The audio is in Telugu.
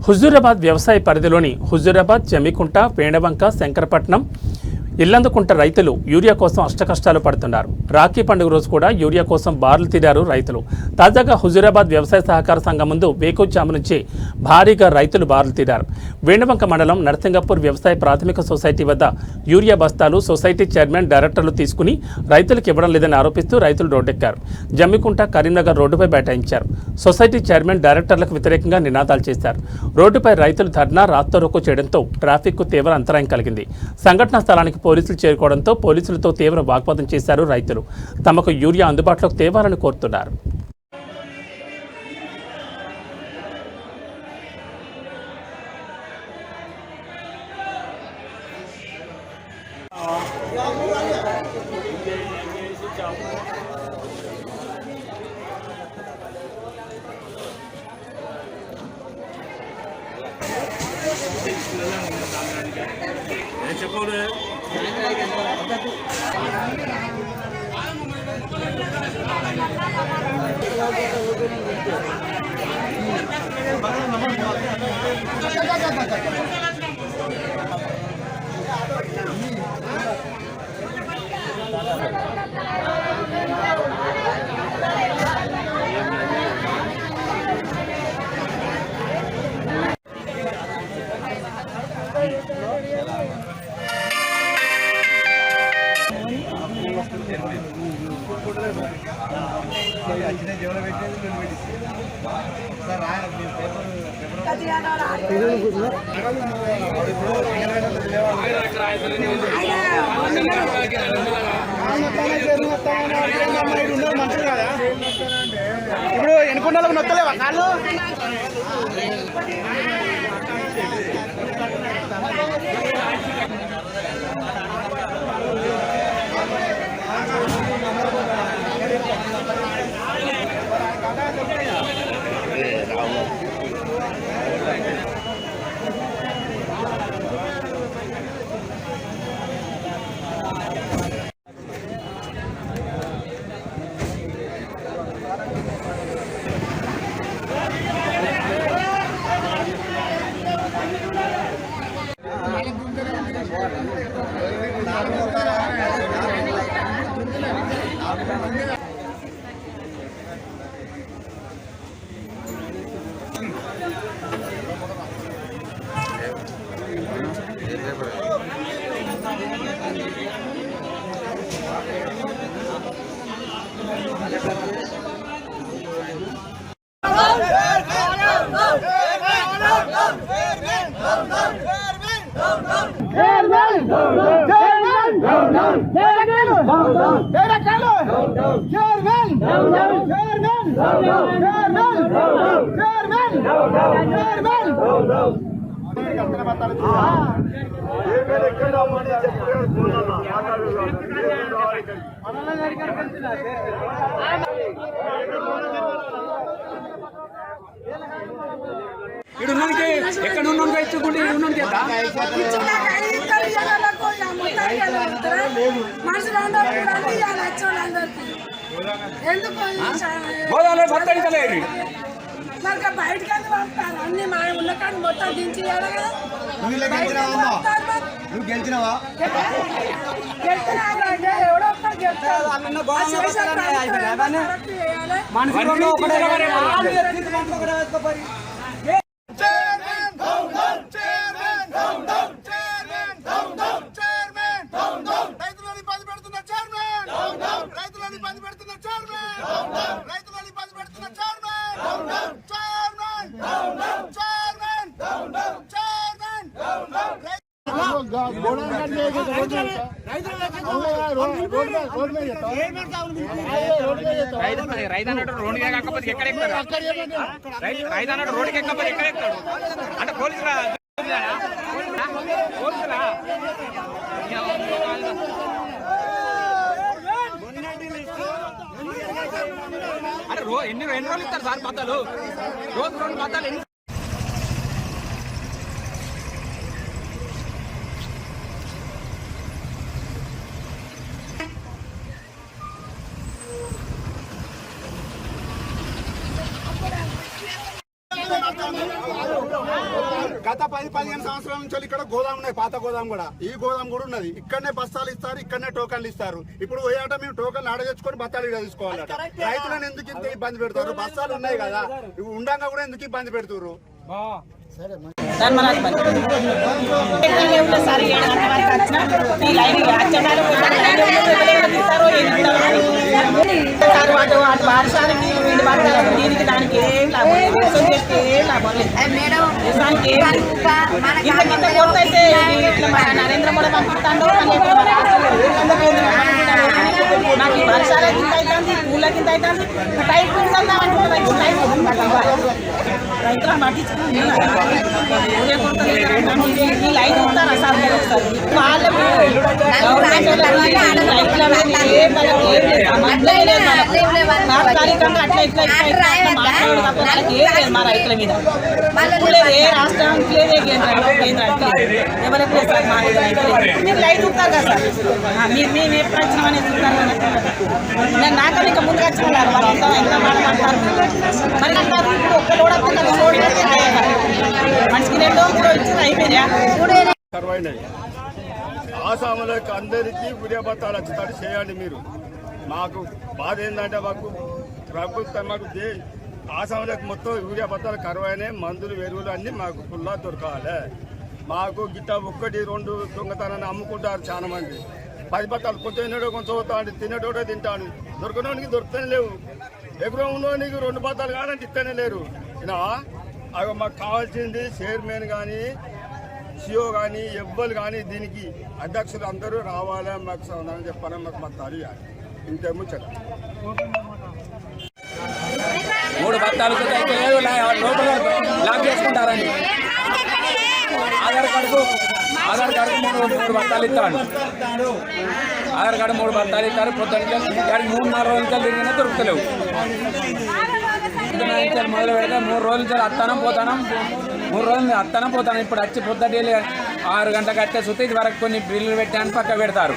హుజూరాబాద్ వ్యవసాయ పరిధిలోని హుజూరాబాద్, జమ్మికుంట, వేణవంక, శంకరపట్నం, ఇల్లందుకుంట రైతులు యూరియా కోసం అష్టకష్టాలు పడుతున్నారు. రాఖీ పండుగ రోజు కూడా యూరియా కోసం బార్లు తీరారు రైతులు. తాజాగా హుజూరాబాద్ వ్యవసాయ సహకార సంఘం ముందు వేకువజాము నుంచి భారీగా రైతులు బార్లు తీరారు. వేణవంక మండలం నరసింగపూర్ వ్యవసాయ ప్రాథమిక సొసైటీ వద్ద యూరియా బస్తాలు సొసైటీ చైర్మన్, డైరెక్టర్లు తీసుకుని రైతులకు ఇవ్వడం లేదని ఆరోపిస్తూ రైతులు రోడ్డెక్కారు. జమ్మికుంట, కరీంనగర్ రోడ్డుపై బైఠాయించారు. సొసైటీ చైర్మన్, డైరెక్టర్లకు వ్యతిరేకంగా నినాదాలు చేశారు. రోడ్డుపై రైతులు ధర్నా, రాస్తారోకో చేయడంతో ట్రాఫిక్కు తీవ్ర అంతరాయం కలిగింది. సంఘటనా స్థలానికి పోలీసులు చేరుకోవడంతో పోలీసులతో తీవ్ర వాగ్వాదం చేశారు రైతులు. తమకు యూరియా అందుబాటులోకి తేవాలని కోరుతున్నారు. ఇప్పుడు ఎన్నుకున్నాళ్ళకు నొత్తలేవా కాళ్ళు? ఎక్కడ ఇచ్చుకుంటే మరి బయటకి పంపుతారు అన్ని మా ఉన్న కాడ మొత్తం దించి నువ్వు గెలిచినావా? ఎవడో గెలుస్తాడు. రైతు అన్నట్టు రోడ్డుకే కాకపోతే ఎక్కడ ఎక్కుతారు? రైతు అన్నట్టు రోడ్డుకి ఎక్కకపోతే ఎక్కడ ఎక్కుతాడు? అంటే పోలీసురా అంటే ఎన్ని రోజులు ఇస్తారు సార్ బత్తాలు? రోజు 2 బత్తాలు ఎన్ని? గత 10-15 సంవత్సరాల నుంచి ఇక్కడ గోదాం ఉన్నాయి, పాత గోదాం కూడా. ఈ గోదాం కూడా ఉన్నది. ఇక్కడనే బస్తాలు ఇస్తారు, ఇక్కడనే టోకన్లు ఇస్తారు. ఇప్పుడు పోయాట మేము టోకన్లు ఆడ తెచ్చుకొని బస్తాలు ఇక్కడ తీసుకోవాలట. రైతులను ఎందుకు ఇంత ఇబ్బంది పెడతారు? బస్తాలు ఉన్నాయి కదా, ఇవి ఉండంగా కూడా ఎందుకు ఇబ్బంది పెడుతున్నారు? వర్షానికి వీడి బట్టలకు దీనికి దానికి ఏం లాభం లేదు. వ్యవసాయం చేస్తే ఏం లాభం లేదు. వ్యవసాయానికి ఏం ఇంత కొత్త అయితే ఇట్లా మన నరేంద్ర మోడీ పంపిస్తాడు. నాకు ఈ వర్షాల కింద అవుతుంది, పూల కింద అవుతుంది. టైం అంటున్నారు రైతులను పట్టించుకుని లైన్ ఉంటారు సార్ మీరు ఒకసారి వాళ్ళకు తాత్కాలికంగా అట్లా ఇట్లా మాట్లాడు తప్ప వాళ్ళకి ఏం లేదు మా రైతుల మీద. లేదు ఏ రాష్ట్రానికి లేదు, ఏ కేంద్రానికి ఎవరికి లేదు సార్. మా మీరు లైన్ ఉంటారు కదా సార్, మేము ఎప్పుడు వచ్చినాం అనేది చూస్తారు కదా. నేను నాకన్నా ఇంకా ముందుకు వచ్చిన వాళ్ళు ఎంత మాట్లాడతారు మరి అంటారు. ఇప్పుడు ఒక్క లోడ్ వస్తే మనిషికి 2 ఇచ్చింది అయిపోయినా. ఆసాములకు అందరికీ ఉదయ బత్తాలు వచ్చేటట్టు చేయండి మీరు. మాకు బాధ ఏంటంటే మాకు ప్రభుత్వం మాకు ఆసాములకు మొత్తం యూరియా బత్తాలు కరువైనాయి. మందులు ఎరువులు అన్నీ మాకు ఫుల్లా దొరకాలి. మాకు గిట్ట 1-2 దొంగతనాన్ని అమ్ముకుంటారు చాలా మంది. 10 బత్తాలు కొంచెం తినడో కొంచెం అవుతాడు, తినేటోడే తింటాడు. దొరకడానికి దొరుకుతూనే లేవు. ఎగురో ఉన్నోనికి 2 బత్తాలు కావాలంటే ఇస్తేనే లేరు. అవి మాకు కావాల్సింది చైర్మన్ కానీ సిఓ కానీ ఎవ్వరు కానీ దీనికి అధ్యక్షులు అందరూ రావాలి. మాకు సమాధానం చెప్పాలని మాకు తెలియాలి. ఇంతే ముచ్చట. 3 బత్తాలు లేదు, లోపల లాక్ చేసుకుంటారని ఆధార్ కార్డుకు 3 బత్తాలు ఇస్తాడు. ఆధార్ కార్డు 3 బత్తాలు ఇస్తారు. పొద్దున్న 3-4 రోజులతో తిరిగినా దొరుకుతలేవు. మొదలు పెడితే 3 రోజుల నుంచి అత్తనం పోతానం, 3 రోజులు అత్తనం పోతాను. ఇప్పుడు వచ్చి పొద్దుటే 6 గంటలకు వచ్చే సుత్తి ఇది వరకు కొన్ని బిల్లులు పెట్టాను పక్క పెడతారు.